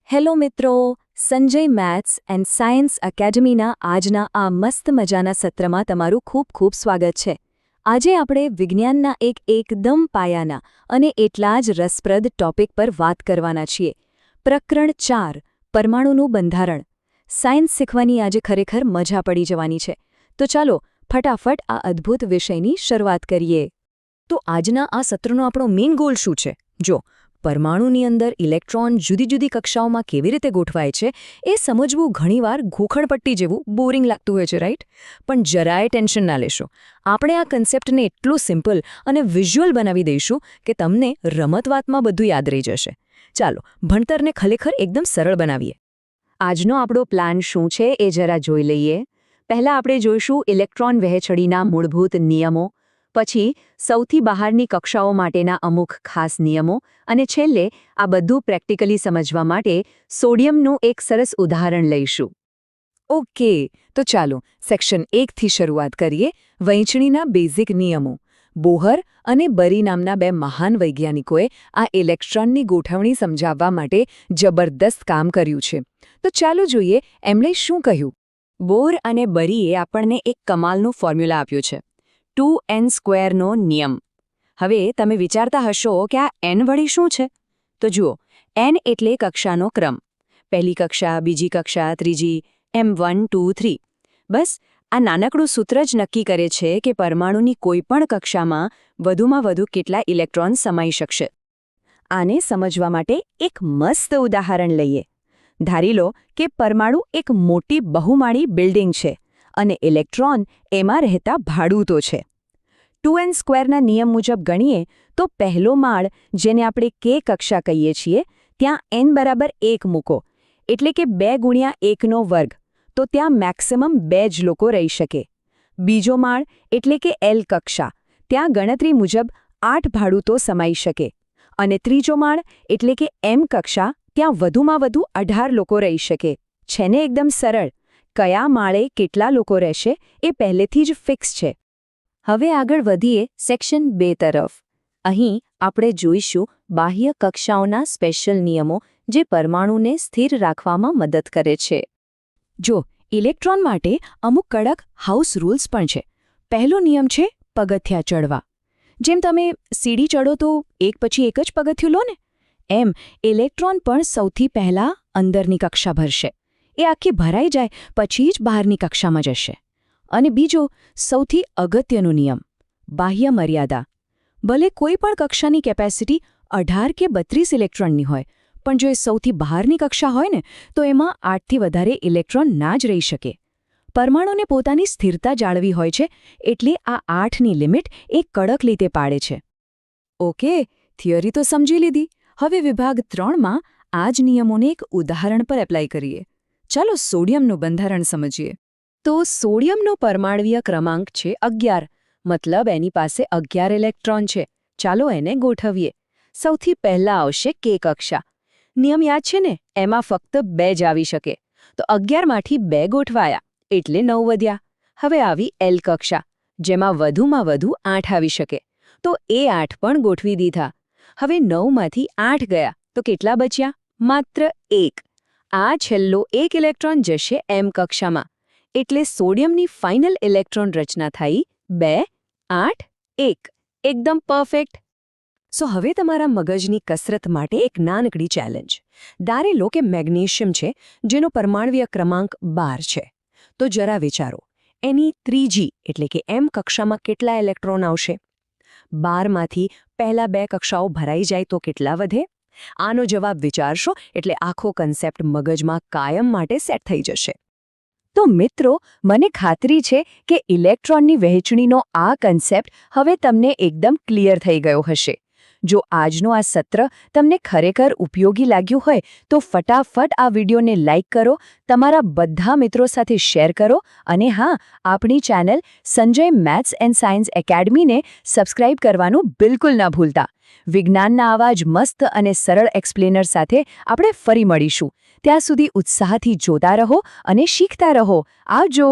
Hello મિત્રો, Sanjay maths and science એકેડમીના આજના આ મસ્ત મજાના સત્રમાં તમારું ખૂબ ખૂબ સ્વાગત છે. આજે આપણે વિજ્ઞાનના એકદમ પાયાના અને એટલા જ રસપ્રદ ટોપિક પર વાત કરવાના છીએ. પ્રકરણ 4 પરમાણુનું બંધારણ. સાયન્સ શીખવાની આજે ખરેખર મજા પડી જવાની છે. તો ચાલો ફટાફટ આ અદ્ભુત વિષયની શરૂઆત કરીએ. તો આજના આ સત્રનો આપણો મેઇન ગોલ શું છે? જો પરમાણુની અંદર ઇલેક્ટ્રોન જુદી જુદી કક્ષાઓમાં કેવી રીતે ગોઠવાય છે એ સમજવું ઘણીવાર ઘૂંખણપટ્ટી જેવું બોરિંગ લાગતું હોય છે, રાઈટ? પણ જરાય ટેન્શન ના લેશો. આપણે આ કન્સેપ્ટને એટલું સિમ્પલ અને વિઝ્યુઅલ બનાવી દઈશું કે તમને રમતવાતમાં બધું યાદ રહી જશે. ચાલો ભણતરને ખરેખર એકદમ સરળ બનાવીએ. આજનો આપણો પ્લાન શું છે એ જરા જોઈ લઈએ. પહેલાં આપણે જોઈશું ઇલેક્ટ્રોન વહેંચણીના મૂળભૂત નિયમો, પછી સૌથી બહારની કક્ષાઓ માટેના અમુક ખાસ નિયમો, અને છેલ્લે આ બધું પ્રેક્ટિકલી સમજવા માટે સોડિયમનું એક સરસ ઉદાહરણ લઈશું. ઓકે, તો ચાલો સેક્શન 1થી શરૂઆત કરીએ. વહેંચણીના બેઝિક નિયમો. બોહર અને બરી નામના બે મહાન વૈજ્ઞાનિકોએ આ ઇલેક્ટ્રોનની ગોઠવણી સમજાવવા માટે જબરદસ્ત કામ કર્યું છે. તો ચાલો જોઈએ એમણે શું કહ્યું. બોર અને બરીએ આપણને એક કમાલનું ફોર્મ્યુલા આપ્યું છે, 2n² નો નિયમ. હવે તમે વિચારતા હશો કે આ n વળી શું છે? તો જુઓ, n એટલે કક્ષાનો ક્રમ. પહેલી કક્ષા, બીજી કક્ષા, ત્રીજી, એમ 1 2 3. બસ આ નાનકડું સૂત્ર જ નક્કી કરે છે કે પરમાણુની કોઈપણ કક્ષામાં વધુમાં વધુ કેટલા ઇલેક્ટ્રોન સમાઈ શકશે. આને સમજવા માટે એક મસ્ત ઉદાહરણ લઈએ. ધારી લો કે પરમાણુ એક મોટી બહુમાળી બિલ્ડિંગ છે અને ઇલેક્ટ્રોન એમાં રહેતા ભાડૂતો છે. 2n² ના નિયમ મુજબ ગણીએ તો પહેલો માળ, જેને આપણે k કક્ષા કહીએ છીએ, ત્યાં n બરાબર 1 મૂકો, એટલે કે 2 ગુણ્યા 1 નો વર્ગ, તો ત્યાં મેક્સિમમ 2 જ લોકો રહી શકે. બીજો માળ એટલે કે l કક્ષા, ત્યાં ગણતરી મુજબ 8 ભાડૂતો સમાઈ શકે. અને ત્રીજો માળ એટલે કે m કક્ષા, ત્યાં વધુમાં વધુ 18 લોકો રહી શકે. છે ને એકદમ સરળ? કયા માળે કેટલા લોકો રહેશે એ પહેલેથી જ ફિક્સ છે. હવે આગળ વધીએ સેક્શન 2 તરફ. અહીં આપણે જોઈશું બાહ્ય કક્ષાઓના સ્પેશિયલ નિયમો જે પરમાણુને સ્થિર રાખવામાં મદદ કરે છે. જો ઇલેક્ટ્રોન માટે અમુક કડક હાઉસ રૂલ્સ પણ છે. પહેલો નિયમ છે પગથિયાં ચડવા. જેમ તમે સીડી ચડો તો એક પછી એક જ પગથિયું લો ને, એમ ઇલેક્ટ્રોન પણ સૌથી પહેલા અંદરની કક્ષા ભરશે. એ આખી ભરાઈ જાય પછી જ બહારની કક્ષામાં જશે. અને બીજો સૌથી અગત્યનો નિયમ, બાહ્ય મર્યાદા. ભલે કોઈ પણ કક્ષાની કેપેસિટી 18 કે 32 ઇલેક્ટ્રોનની હોય, પણ જો એ સૌથી બહારની કક્ષા હોય ને, તો એમાં 8થી વધારે ઇલેક્ટ્રોન ના જ રહી શકે. પરમાણુને પોતાની સ્થિરતા જાળવી હોય છે, એટલે આ 8ની લિમિટ એ કડક રીતે પાડે છે. ઓકે, થિયરી તો સમજી લીધી. હવે વિભાગ 3માં આ જ નિયમોને એક ઉદાહરણ પર એપ્લાય કરીએ. ચાલો સોડિયમનું બંધારણ સમજીએ. તો સોડિયમનો પરમાણ્વીય ક્રમાંક છે 11, મતલબ એની પાસે 11 ઇલેક્ટ્રોન છે. ચાલો એને ગોઠવીએ. સૌથી પહેલા આવશે k કક્ષા. નિયમ યાદ છે ને, એમાં ફક્ત 2 જ આવી શકે. તો 11માંથી 2 ગોઠવાયા, એટલે 9 વધ્યા. હવે આવી l કક્ષા, જેમાં વધુમાં વધુ 8 આવી શકે. તો એ 8 પણ ગોઠવી દીધા. હવે 9માંથી 8 ગયા, તો કેટલા બચ્યા? માત્ર 1. આ છેલ્લો 1 ઇલેક્ટ્રોન જશે m કક્ષામાં. એટલે સોડિયમની ફાઇનલ ઇલેક્ટ્રોન રચના થઈ 2, 8, 1. એકદમ પરફેક્ટ. સો હવે તમારા મગજની કસરત માટે એક નાનકડી ચેલેન્જ. ધારી લો કે મેગ્નેશિયમ છે, જેનો પરમાણ્વીય ક્રમાંક 12 છે. તો જરા વિચારો, એની ત્રીજી એટલે કે m કક્ષામાં કેટલા ઇલેક્ટ્રોન આવશે? 12માંથી પહેલા 2 કક્ષાઓ ભરાઈ જાય તો કેટલા વધે? આનો જવાબ વિચારશો એટલે આખો કન્સેપ્ટ મગજમાં કાયમ માટે સેટ થઈ જશે. તો મિત્રો, મને ખાતરી છે કે ઇલેક્ટ્રોનની વહેંચણીનો આ કન્સેપ્ટ હવે તમને એકદમ ક્લિયર થઈ ગયો હશે. જો આજનો આ સત્ર તમને ખરેખર ઉપયોગી લાગ્યું હોય તો ફટાફટ આ વિડીયોને લાઇક કરો, તમારા બધા મિત્રો સાથે શેર કરો, અને હા, આપણી channel Sanjay maths and science એકેડમીને સબસ્ક્રાઇબ કરવાનું બિલકુલ ના ભૂલતા. વિજ્ઞાનના આવા જ મસ્ત અને સરળ એક્સપ્લેનર સાથે આપણે ફરી મળીશું. ત્યાં સુધી ઉત્સાહથી જોતા રહો અને શીખતા રહો. આવજો.